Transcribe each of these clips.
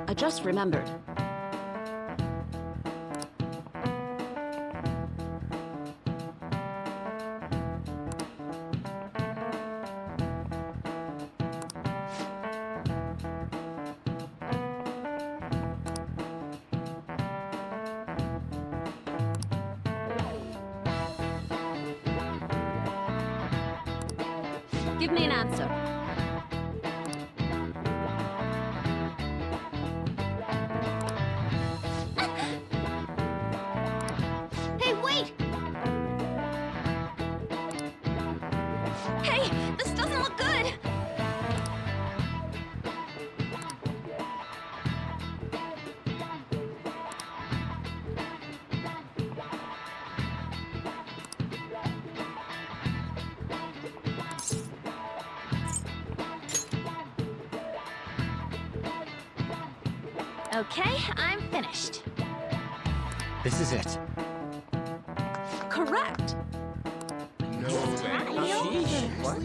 I just remembered. Give me an answer. Hey, wait! Hey, this doesn't look good! Okay, I'm finished. This is it. Correct! No way. What?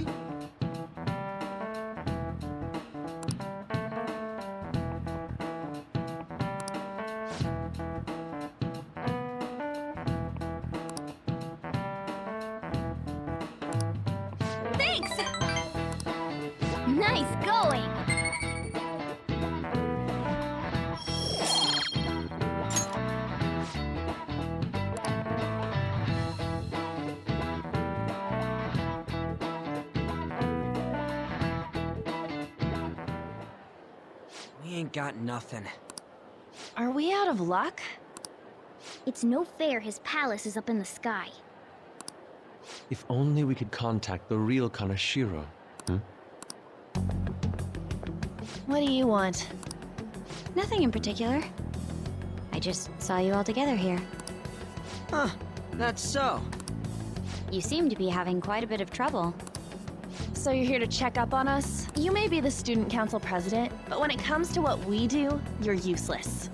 Thanks! Nice going! We ain't got nothing. Are we out of luck? It's no fair his palace is up in the sky. If only we could contact the real Kaneshiro. What do you want? Nothing in particular. I just saw you all together here. Huh, that's so. You seem to be having quite a bit of trouble. So you're here to check up on us? You may be the student council president, but when it comes to what we do, you're useless.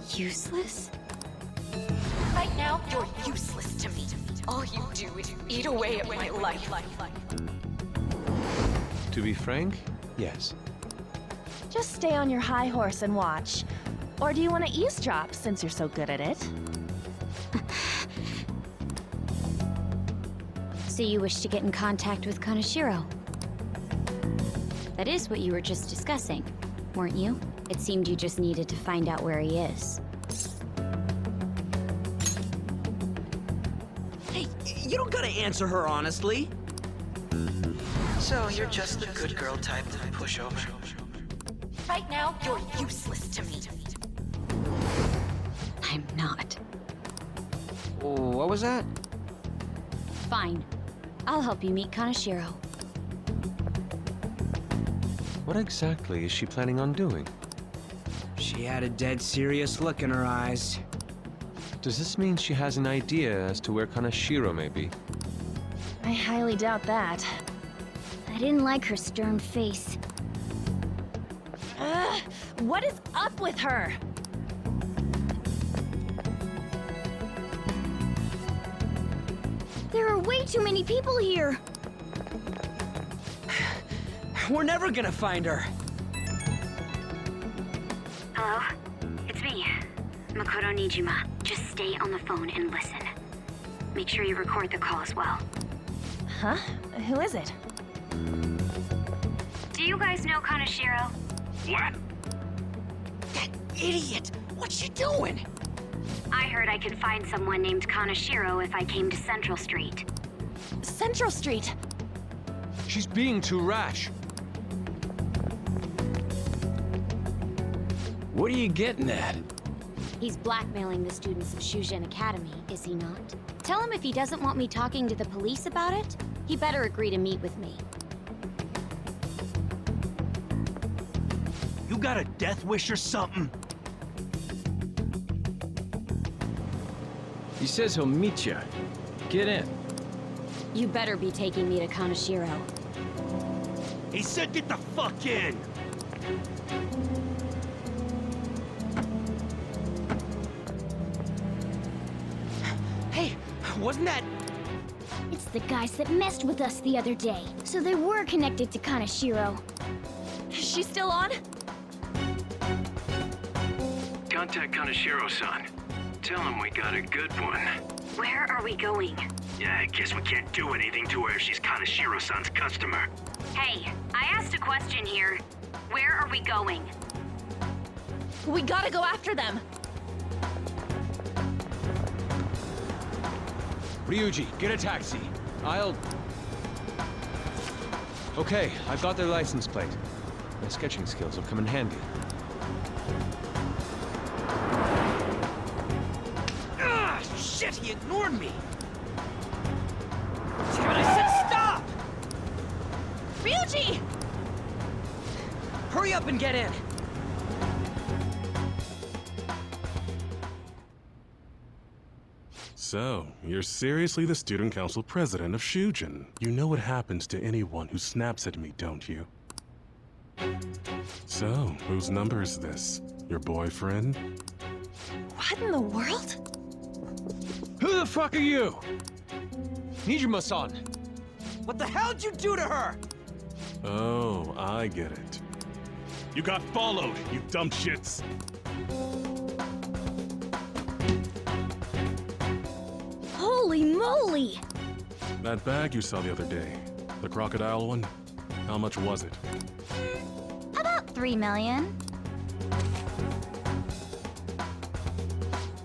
Useless? Right now, you're useless to me. All you do is eat away at my life. To be frank, yes. Just stay on your high horse and watch. Or do you want to eavesdrop, since you're so good at it? So you wish to get in contact with Kaneshiro? That is what you were just discussing, weren't you? It seemed you just needed to find out where he is. Hey, you don't gotta answer her honestly. So you're just the good girl type to push over. Right now, you're useless to me. I'm not. What was that? Fine. I'll help you meet Kaneshiro. What exactly is she planning on doing? She had a dead serious look in her eyes. Does this mean she has an idea as to where Kaneshiro may be? I highly doubt that. I didn't like her stern face. Ugh, what is up with her? There are way too many people here! We're never gonna find her. Hello? It's me, Makoto Nijima. Just stay on the phone and listen. Make sure you record the call as well. Huh? Who is it? Do you guys know Kaneshiro? What? That idiot! What's she doing? I heard I could find someone named Kaneshiro if I came to Central Street. Central Street! She's being too rash. What are you getting at? He's blackmailing the students of Shujin Academy, is he not? Tell him if he doesn't want me talking to the police about it, he better agree to meet with me. You got a death wish or something? He says he'll meet you. Get in. You better be taking me to Kaneshiro. He said get the fuck in! Hey, wasn't that... It's the guys that messed with us the other day, so they were connected to Kaneshiro. Is she still on? Contact Kaneshiro-san. Tell him we got a good one. Where are we going? Yeah, I guess we can't do anything to her if she's Kaneshiro-san's customer. Hey, I asked a question here. Where are we going? We gotta go after them. Ryuji, get a taxi. Okay, I've got their license plate. My sketching skills will come in handy. Ah, shit, he ignored me! Damn it, I said stop! Ryuji! Hurry up and get in! So, you're seriously the student council president of Shujin. You know what happens to anyone who snaps at me, don't you? So, whose number is this? Your boyfriend? What in the world? Who the fuck are you? Nijima-san! What the hell did you do to her? Oh, I get it. You got followed, you dumb shits! Holy moly! That bag you saw the other day, the crocodile one, how much was it? About 3 million.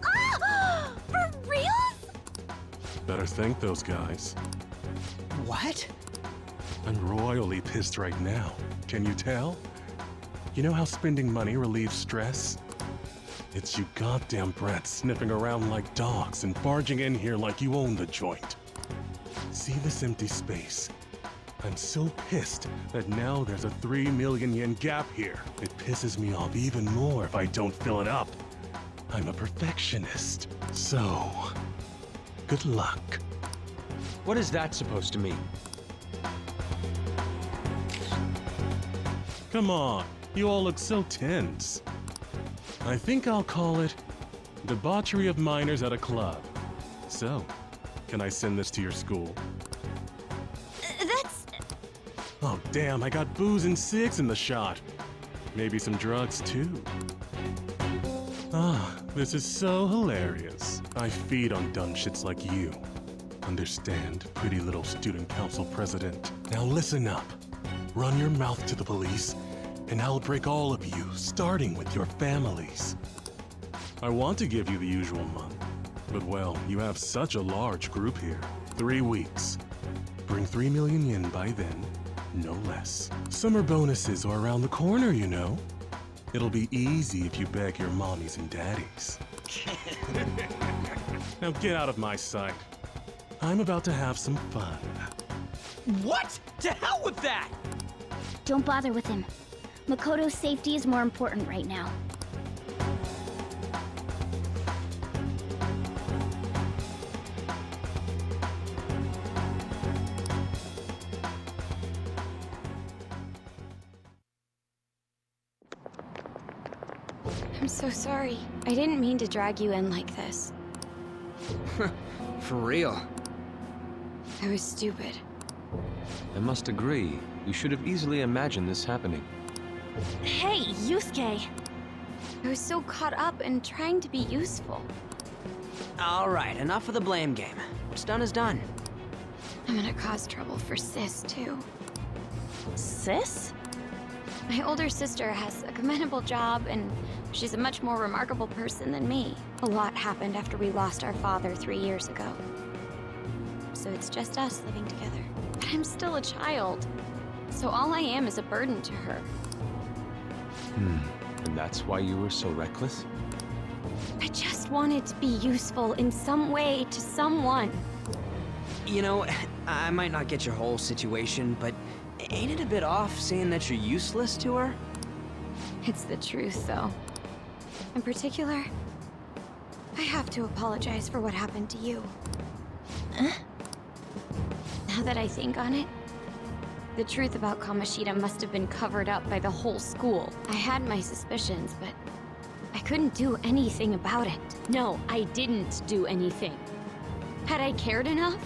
Ah! For reals? Better thank those guys. What? I'm royally pissed right now. Can you tell? You know how spending money relieves stress? It's you goddamn brats sniffing around like dogs and barging in here like you own the joint. See this empty space? I'm so pissed that now there's a 3 million yen gap here. It pisses me off even more if I don't fill it up. I'm a perfectionist. So, good luck. What is that supposed to mean? Come on, you all look so tense. I think I'll call it debauchery of minors at a club. So, can I send this to your school? That's... Oh damn, I got booze and cigs in the shot. Maybe some drugs too. Ah, this is so hilarious. I feed on dumb shits like you. Understand, pretty little student council president. Now listen up. Run your mouth to the police, and I'll break all of you, starting with your families. I want to give you the usual month, but well, you have such a large group here. 3 weeks. Bring 3 million yen by then, no less. Summer bonuses are around the corner, you know. It'll be easy if you beg your mommies and daddies. Now get out of my sight. I'm about to have some fun. What? To hell with that! Don't bother with him. Makoto's safety is more important right now. I'm so sorry. I didn't mean to drag you in like this. For real. I was stupid. I must agree. You should have easily imagined this happening. Hey, Yusuke! I was so caught up in trying to be useful. Alright, enough of the blame game. What's done is done. I'm gonna cause trouble for Sis, too. Sis? My older sister has a commendable job, and she's a much more remarkable person than me. A lot happened after we lost our father 3 years ago. So it's just us living together. But I'm still a child, so all I am is a burden to her. And that's why you were so reckless? I just wanted to be useful in some way to someone. You know, I might not get your whole situation, but ain't it a bit off saying that you're useless to her? It's the truth, though. In particular, I have to apologize for what happened to you. Now that I think on it, the truth about Kamoshida must have been covered up by the whole school. I had my suspicions, but I couldn't do anything about it. No, I didn't do anything. Had I cared enough,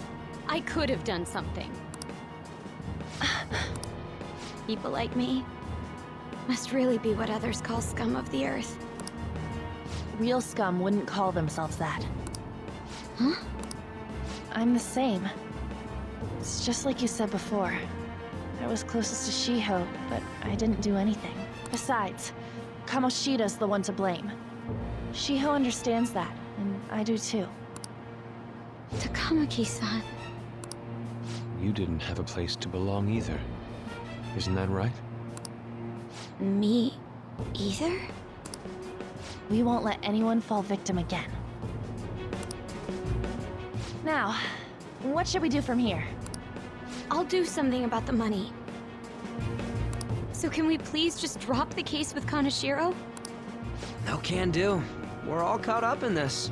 I could have done something. People like me must really be what others call scum of the earth. Real scum wouldn't call themselves that. Huh? I'm the same. It's just like you said before. I was closest to Shiho, but I didn't do anything. Besides, Kamoshida's the one to blame. Shiho understands that, and I do too. Takamaki-san. You didn't have a place to belong either. Isn't that right? Me either? We won't let anyone fall victim again. Now, what should we do from here? I'll do something about the money. So can we please just drop the case with Kaneshiro? No can do. We're all caught up in this.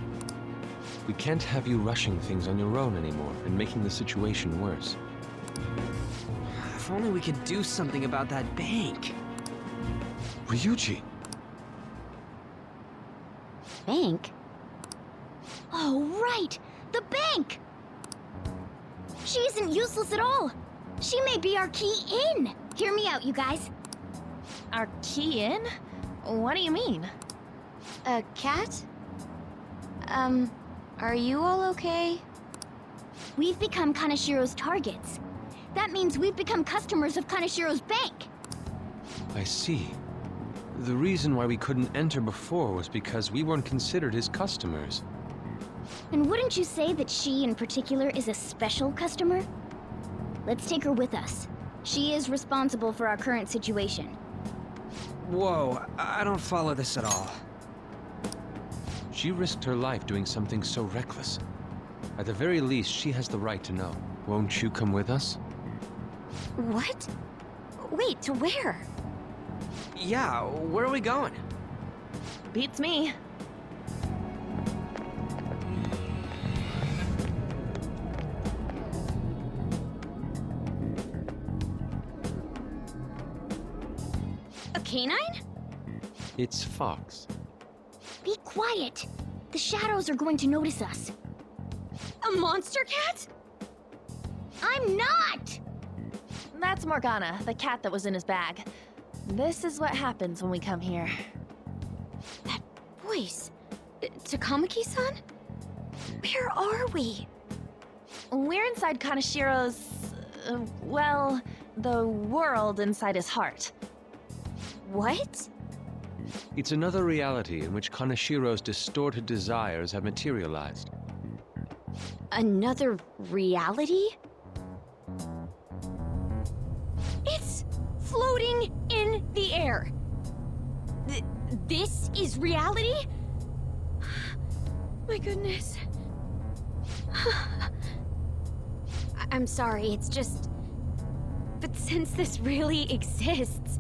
We can't have you rushing things on your own anymore and making the situation worse. If only we could do something about that bank. Ryuji! Bank? Oh, right! The bank! She isn't useless at all! She may be our key in! Hear me out, you guys. Our key in? What do you mean? A cat? Are you all okay? We've become Kaneshiro's targets. That means we've become customers of Kaneshiro's bank. I see. The reason why we couldn't enter before was because we weren't considered his customers. And wouldn't you say that she in particular is a special customer? Let's take her with us. She is responsible for our current situation. Whoa, I don't follow this at all. She risked her life doing something so reckless. At the very least, she has the right to know. Won't you come with us? What? Wait, to where? Yeah, where are we going? Beats me. A canine? It's Fox. Be quiet! The shadows are going to notice us. A monster cat? I'm not! That's Morgana, the cat that was in his bag. This is what happens when we come here. That voice. Takamaki-san? Where are we? We're inside Kaneshiro's... well, the world inside his heart. What? It's another reality in which Kaneshiro's distorted desires have materialized. Another reality? It's floating in the air. This is reality? My goodness. I'm sorry, it's just... But since this really exists,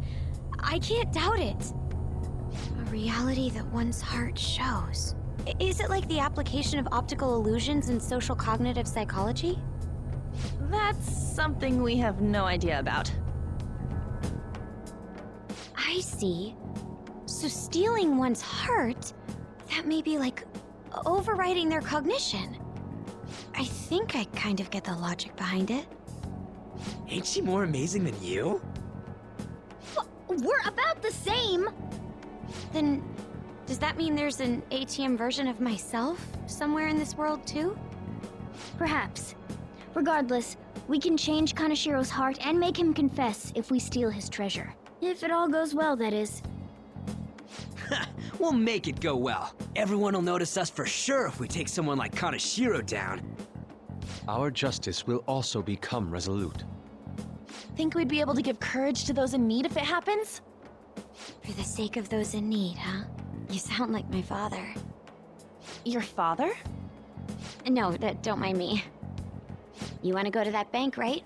I can't doubt it. A reality that one's heart shows. Is it like the application of optical illusions in social cognitive psychology? That's something we have no idea about. I see. So stealing one's heart, that may be like overriding their cognition. I think I kind of get the logic behind it. Ain't she more amazing than you? We're about the same! Then, does that mean there's an ATM version of myself somewhere in this world too? Perhaps. Regardless, we can change Kaneshiro's heart and make him confess if we steal his treasure. If it all goes well, that is. We'll make it go well. Everyone will notice us for sure if we take someone like Kaneshiro down. Our justice will also become resolute. Think we'd be able to give courage to those in need if it happens? For the sake of those in need, huh? You sound like my father. Your father? No, don't mind me. You want to go to that bank, right?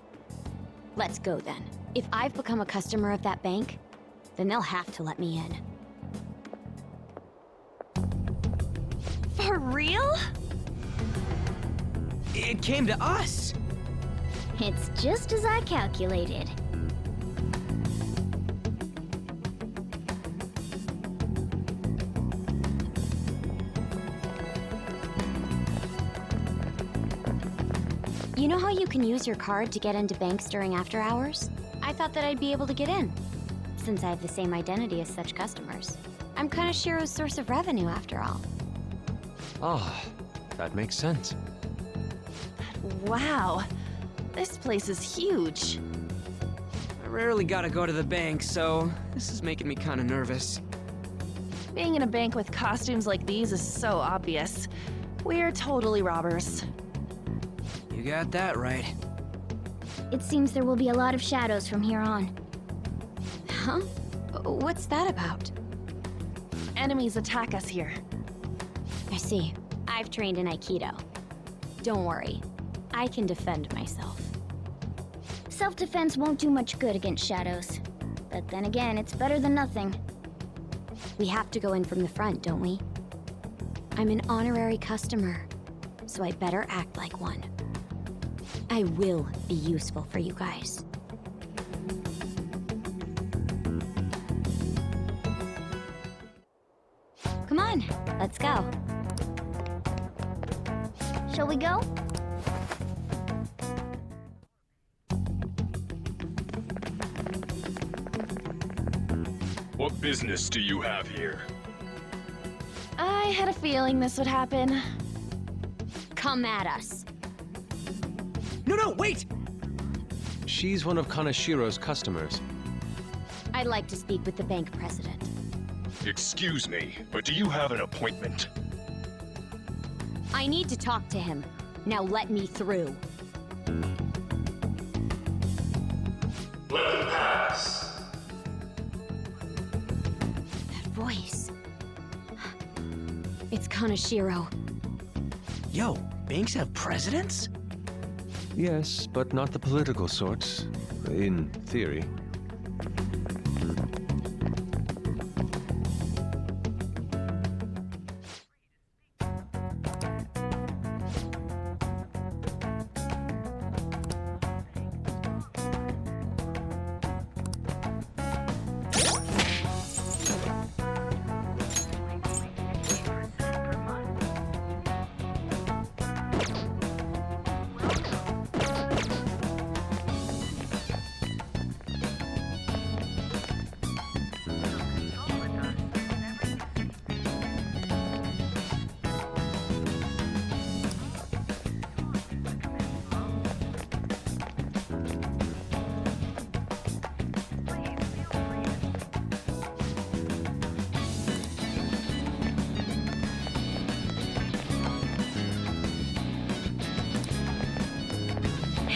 Let's go then. If I've become a customer of that bank, then they'll have to let me in. For real? It came to us! It's just as I calculated. You know how you can use your card to get into banks during after hours? I thought that I'd be able to get in, since I have the same identity as such customers. I'm Kaneshiro's source of revenue, after all. Ah, that makes sense. Wow. This place is huge. I rarely gotta go to the bank, so this is making me kinda nervous. Being in a bank with costumes like these is so obvious. We're totally robbers. You got that right. It seems there will be a lot of shadows from here on. Huh? What's that about? Enemies attack us here. I see. I've trained in Aikido. Don't worry. I can defend myself. Self-defense won't do much good against shadows. But then again, it's better than nothing. We have to go in from the front, don't we? I'm an honorary customer, so I'd better act like one. I will be useful for you guys. Come on, let's go. Shall we go? What business do you have here? I had a feeling this would happen. Come at us. No, wait! She's one of Kaneshiro's customers. I'd like to speak with the bank president. Excuse me, but do you have an appointment? I need to talk to him. Now let me through. Let them pass. That voice. It's Kaneshiro. Yo, banks have presidents? Yes, but not the political sorts. In theory.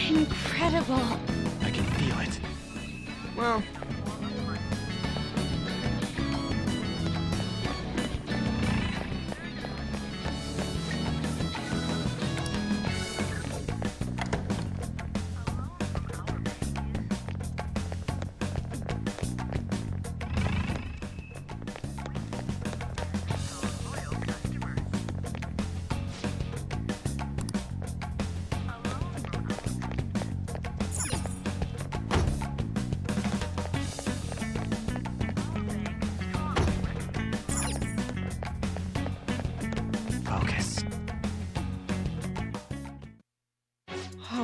Incredible. I can feel it. Well, Focus.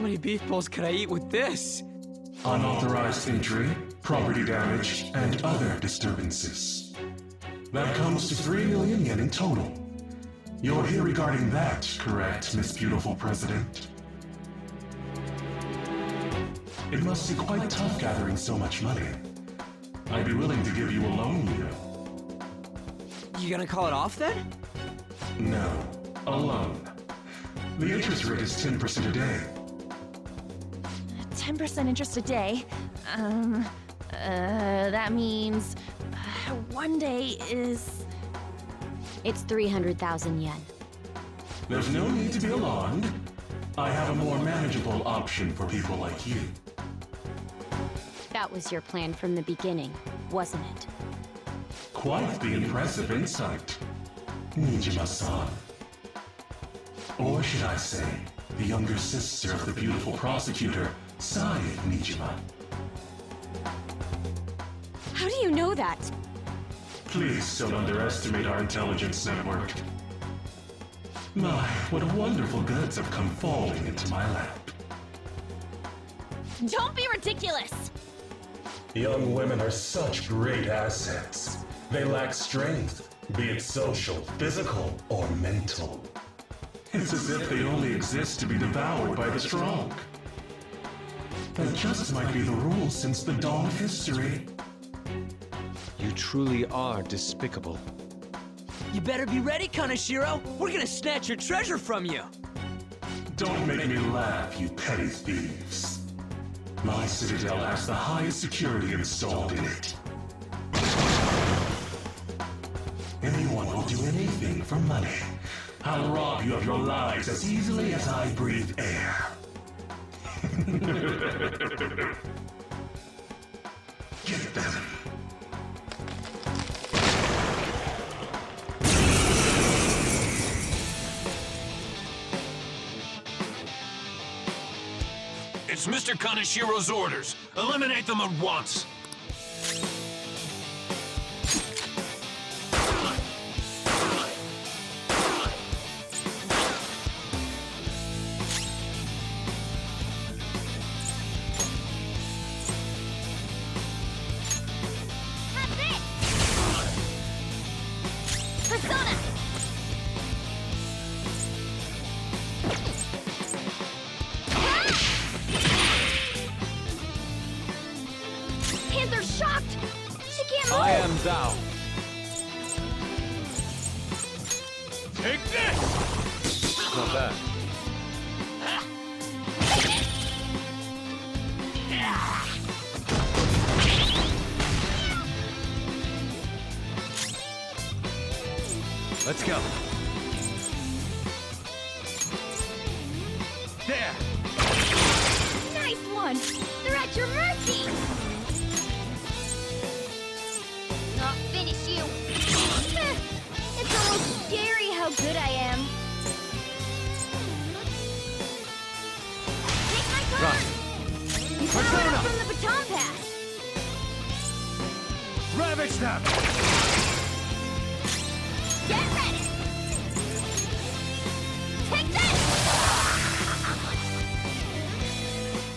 how many beef bowls could I eat with this? Unauthorized entry, property damage, and other disturbances. That comes to 3 million yen in total. You're here regarding that, correct, Miss Beautiful President? It must be quite tough gathering so much money. I'd be willing to give you a loan, you know. You gonna call it off then? No, a loan. The interest rate is 10% a day. 10% interest a day. That means... one day is... It's 300,000 yen. There's no need to be alarmed. I have a more manageable option for people like you. That was your plan from the beginning, wasn't it? Quite the impressive insight, Nijima-san. Or should I say, the younger sister of the beautiful prosecutor, Sae Nijima. How do you know that? Please don't underestimate our intelligence network. My, what wonderful goods have come falling into my lap. Don't be ridiculous! Young women are such great assets. They lack strength, be it social, physical, or mental. It's as if they only exist to be devoured by the strong. That just might be the rule since the dawn of history. You truly are despicable. You better be ready, Kaneshiro! We're gonna snatch your treasure from you! Don't make me laugh, you petty thieves. My citadel has the highest security installed in it. Anyone will do anything for money. I'll rob you of your lives as easily as I breathe air. Get them. It's Mr. Kaneshiro's orders. Eliminate them at once. Persona! Panther's shocked! She can't move! I am thou. Take this! Not bad. Let's go. There! Nice one! They're at your mercy! I'll finish you! It's almost scary how good I am. Take my turn! You powered up from the baton pass! Ravage them! Get ready! Take this!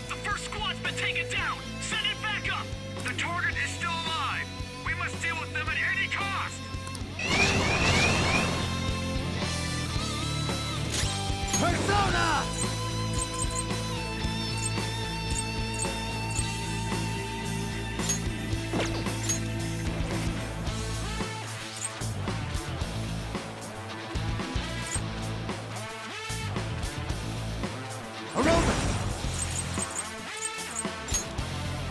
The first squad's been taken down! Send it back up! The target is still alive! We must deal with them at any cost! Persona!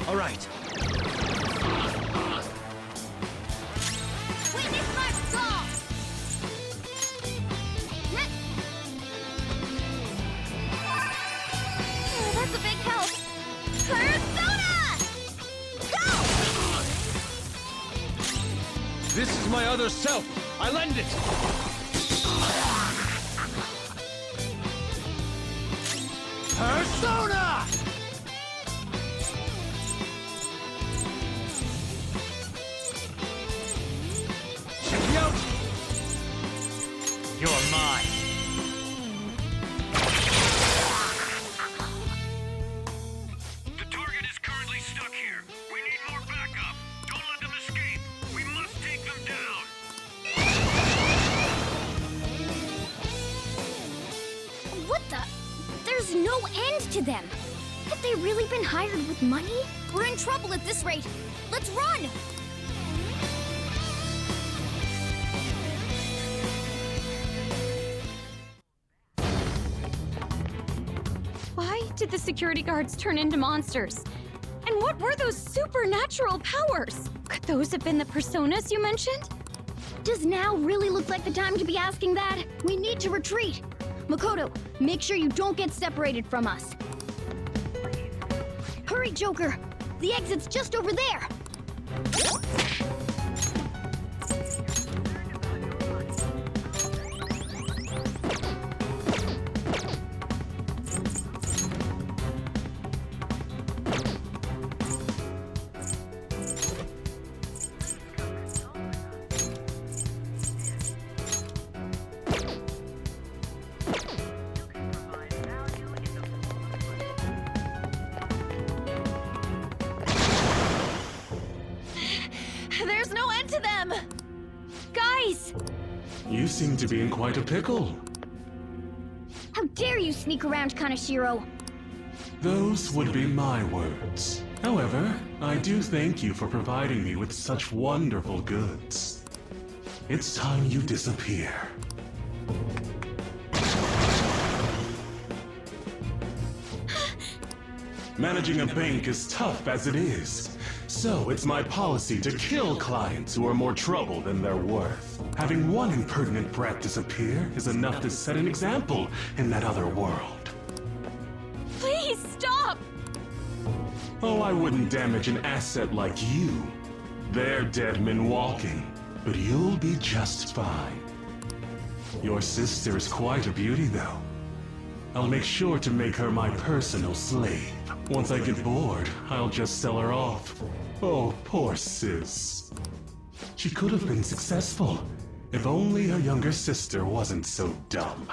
All right. Witness my fall! Oh, that's a big help! Persona! Go! This is my other self. I lend it. Persona! Check out! You're mine. The target is currently stuck here. We need more backup. Don't let them escape. We must take them down. What the? There's no end to them! Have they really been hired with money? We're in trouble at this rate! Let's run! Why did the security guards turn into monsters? And what were those supernatural powers? Could those have been the personas you mentioned? Does now really look like the time to be asking that? We need to retreat! Makoto, make sure you don't get separated from us. Hurry, Joker! The exit's just over there! There's no end to them! You seem to be in quite a pickle. How dare you sneak around, Kaneshiro? Those would be my words. However, I do thank you for providing me with such wonderful goods. It's time you disappear. Managing a bank is tough as it is, so it's my policy to kill clients who are more trouble than they're worth. Having one impertinent brat disappear is enough to set an example in that other world. Please stop! Oh, I wouldn't damage an asset like you. They're dead men walking, but you'll be just fine. Your sister is quite a beauty, though. I'll make sure to make her my personal slave. Once I get bored, I'll just sell her off. Oh, poor sis. She could have been successful, if only her younger sister wasn't so dumb.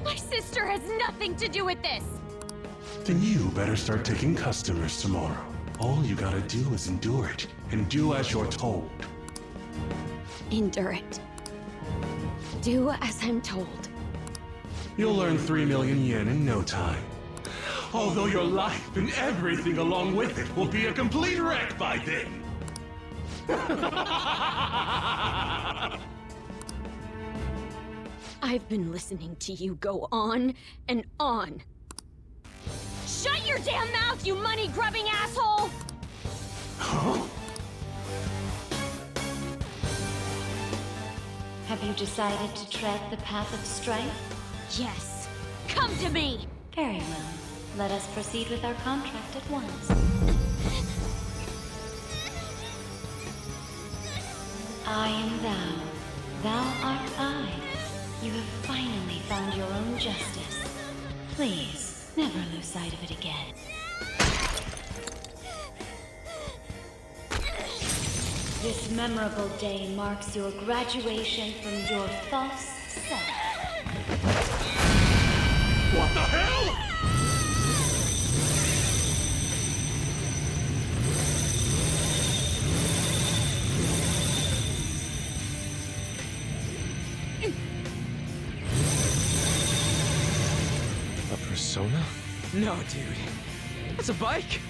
My sister has nothing to do with this! Then you better start taking customers tomorrow. All you gotta do is endure it, and do as you're told. Endure it. Do as I'm told. You'll earn 3 million yen in no time. Although your life and everything along with it will be a complete wreck by then. I've been listening to you go on and on. Shut your damn mouth, you money-grubbing asshole! Huh? Have you decided to tread the path of strife? Yes. Come to me! Very well. Let us proceed with our contract at once. I am thou. Thou art I. You have finally found your own justice. Please, never lose sight of it again. This memorable day marks your graduation from your false self. What the hell? A persona? No, dude. That's a bike!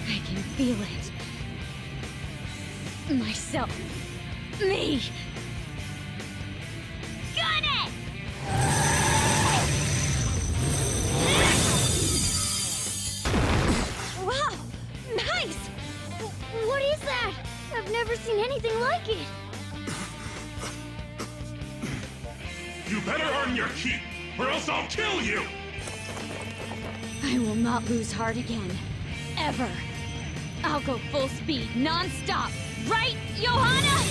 I can feel it. Myself. Me! Got it! Wow! Nice! What is that? I've never seen anything like it. You better earn your keep, or else I'll kill you! I will not lose heart again. Ever. I'll go full speed, non-stop. Right, Johanna?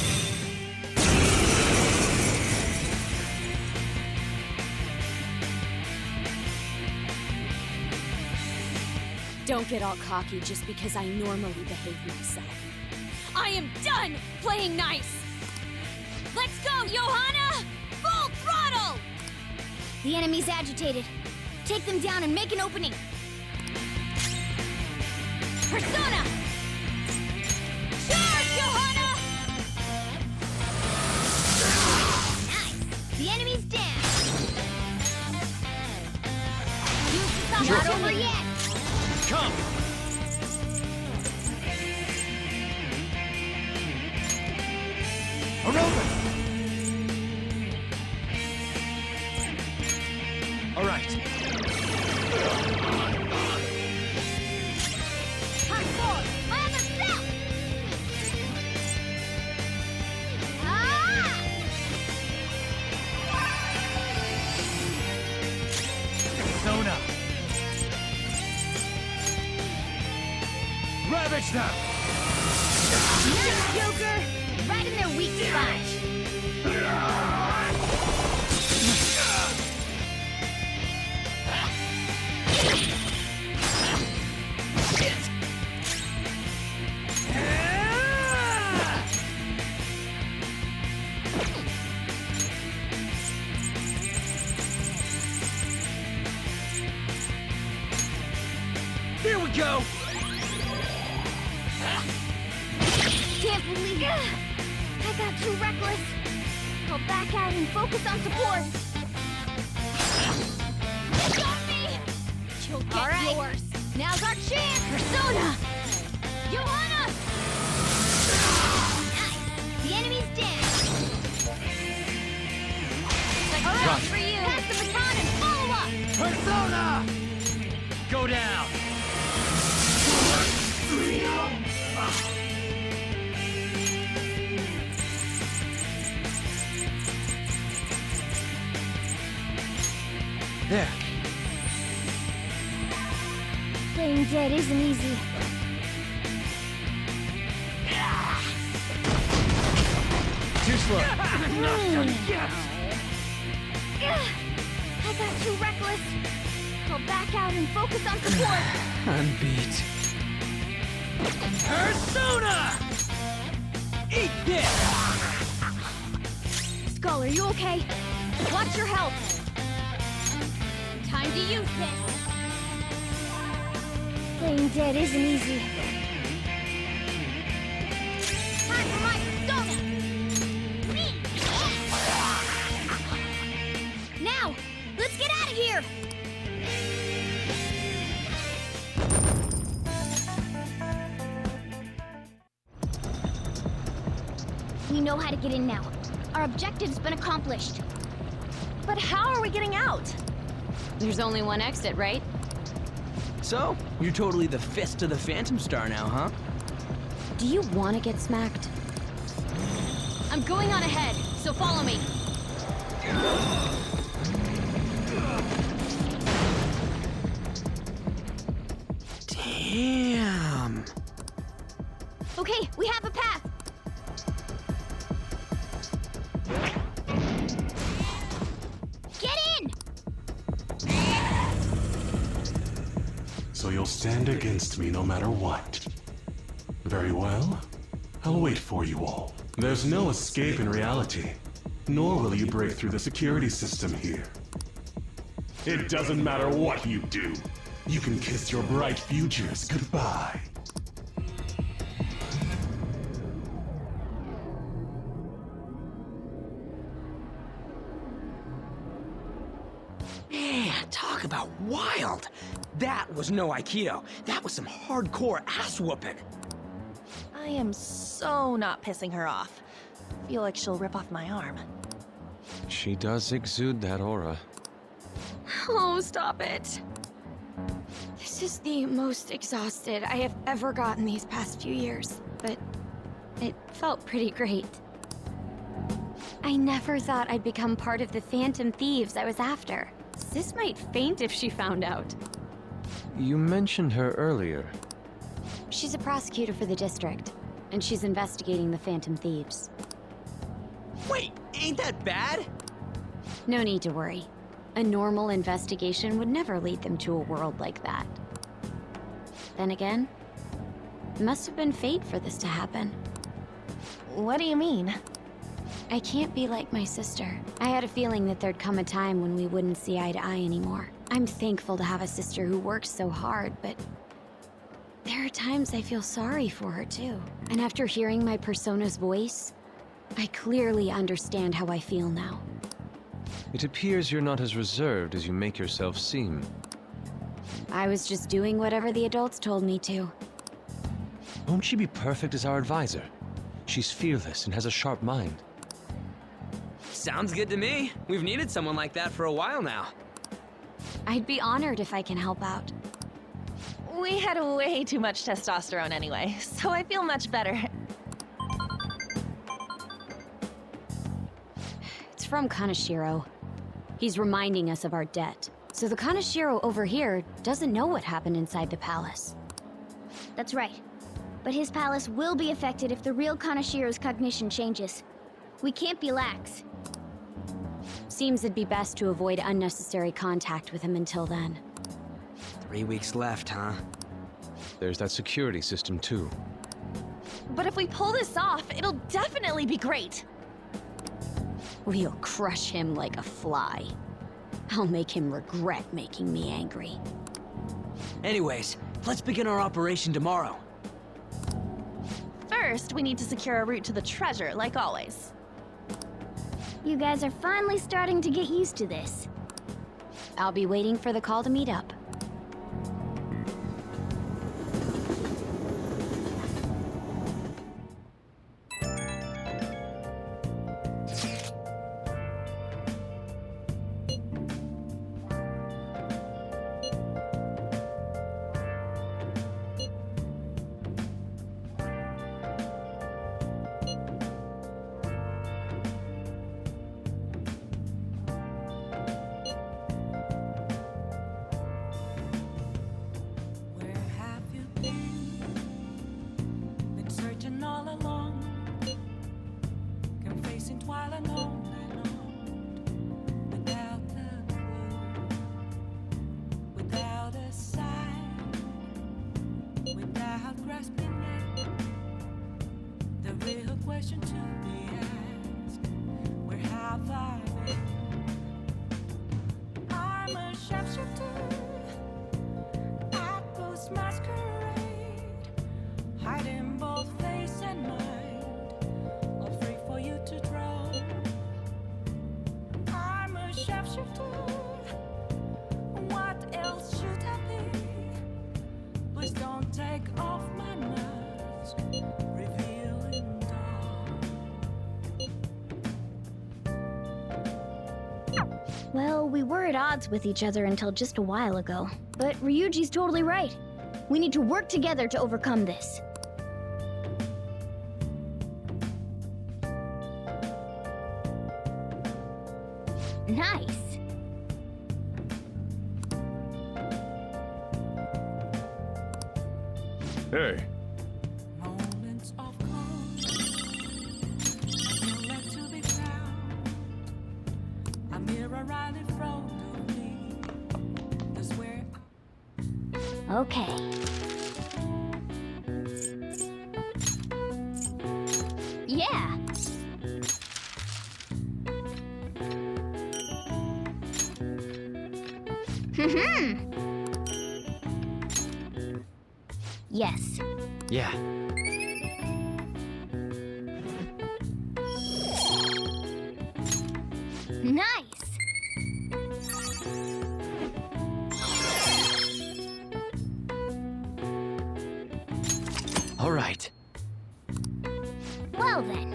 Don't get all cocky just because I normally behave myself. I am done playing nice! Let's go, Johanna! Full throttle! The enemy's agitated. Take them down and make an opening. Persona! Charge, Johanna! Nice! The enemy's down. Not over yet. Come! All right. Hardcore! I am a self! Ah! Persona! Ravage them! Nice, Joker! Right in their weak spot. Here we go! Can't believe it. I got too reckless. I'll back out and focus on support. You got me! You'll get yours. Now's our chance! Persona! Johanna! Nice! The enemy's dead. Alright, for you! Pass the baton and follow up! Persona! Go down! There. Playing dead isn't easy. Too slow. I got too reckless. I'll back out and focus on support. I'm beat. Persona! Eat this! Skull, are you okay? Watch your health. Time to use this. Playing dead isn't easy. Time for my persona! Me! Now, let's get out of here! We know how to get in now. Our objective's been accomplished. But how are we getting out? There's only one exit, right? So, you're totally the fist of the Phantom Star now, huh? Do you want to get smacked? I'm going on ahead, so follow me. Damn. Okay, we have a path. Get in! So you'll stand against me no matter what. Very well. I'll wait for you all. There's no escape in reality, nor will you break through the security system here. It doesn't matter what you do. You can kiss your bright futures goodbye. Man, talk about wild! That was no Aikido. That was some hardcore ass-whooping. I am so not pissing her off. Feel like she'll rip off my arm. She does exude that aura. Oh, stop it. This is the most exhausted I have ever gotten these past few years, but it felt pretty great. I never thought I'd become part of the Phantom Thieves I was after. Sis might faint if she found out. You mentioned her earlier. She's a prosecutor for the district, and she's investigating the Phantom Thieves. Wait, ain't that bad? No need to worry. A normal investigation would never lead them to a world like that. Then again, it must have been fate for this to happen. What do you mean? I can't be like my sister. I had a feeling that there'd come a time when we wouldn't see eye to eye anymore. I'm thankful to have a sister who works so hard, but there are times I feel sorry for her too. And after hearing my persona's voice, I clearly understand how I feel now. It appears you're not as reserved as you make yourself seem. I was just doing whatever the adults told me to. Won't she be perfect as our advisor? She's fearless and has a sharp mind. Sounds good to me. We've needed someone like that for a while now. I'd be honored if I can help out. We had way too much testosterone anyway, so I feel much better. It's from Kaneshiro. He's reminding us of our debt. So the Kaneshiro over here doesn't know what happened inside the palace. That's right. But his palace will be affected if the real Kaneshiro's cognition changes. We can't be lax. Seems it'd be best to avoid unnecessary contact with him until then. 3 weeks left, huh? There's that security system too. But if we pull this off, it'll definitely be great. We'll crush him like a fly. I'll make him regret making me angry. Anyways, let's begin our operation tomorrow. First, we need to secure a route to the treasure, like always. You guys are finally starting to get used to this. I'll be waiting for the call to meet up. Well, we were at odds with each other until just a while ago. But Ryuji's totally right. We need to work together to overcome this. Nice. Hey. Moments of calm, nowhere to be found. A mirror right in front of me. That's where Okay. Yeah. Yes. Yeah. Nice. All right. Well then.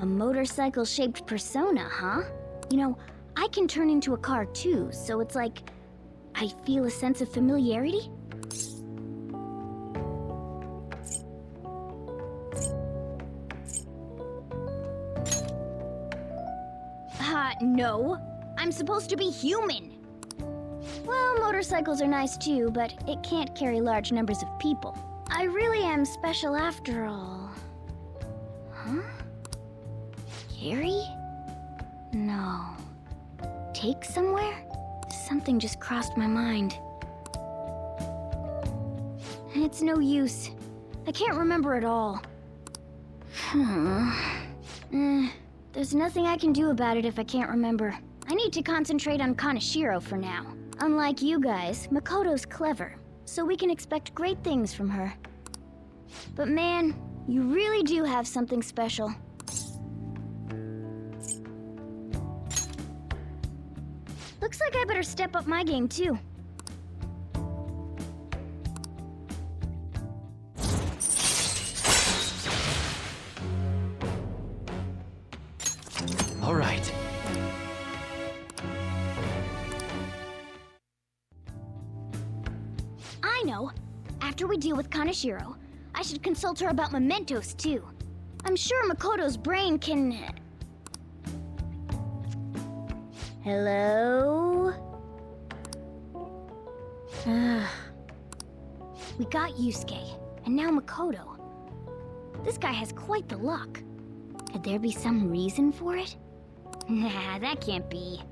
A motorcycle-shaped persona, huh? You know, I can turn into a car too, so it's like I feel a sense of familiarity. No. I'm supposed to be human. Well, motorcycles are nice too, but it can't carry large numbers of people. I really am special after all. Huh? Carry? No. Take somewhere? Something just crossed my mind. It's no use. I can't remember it all. There's nothing I can do about it if I can't remember. I need to concentrate on Kaneshiro for now. Unlike you guys, Makoto's clever, so we can expect great things from her. But man, you really do have something special. Looks like I better step up my game too. All right. I know. After we deal with Kaneshiro, I should consult her about mementos too. I'm sure Makoto's brain can... Hello? We got Yusuke, and now Makoto. This guy has quite the luck. Could there be some reason for it? Nah, that can't be.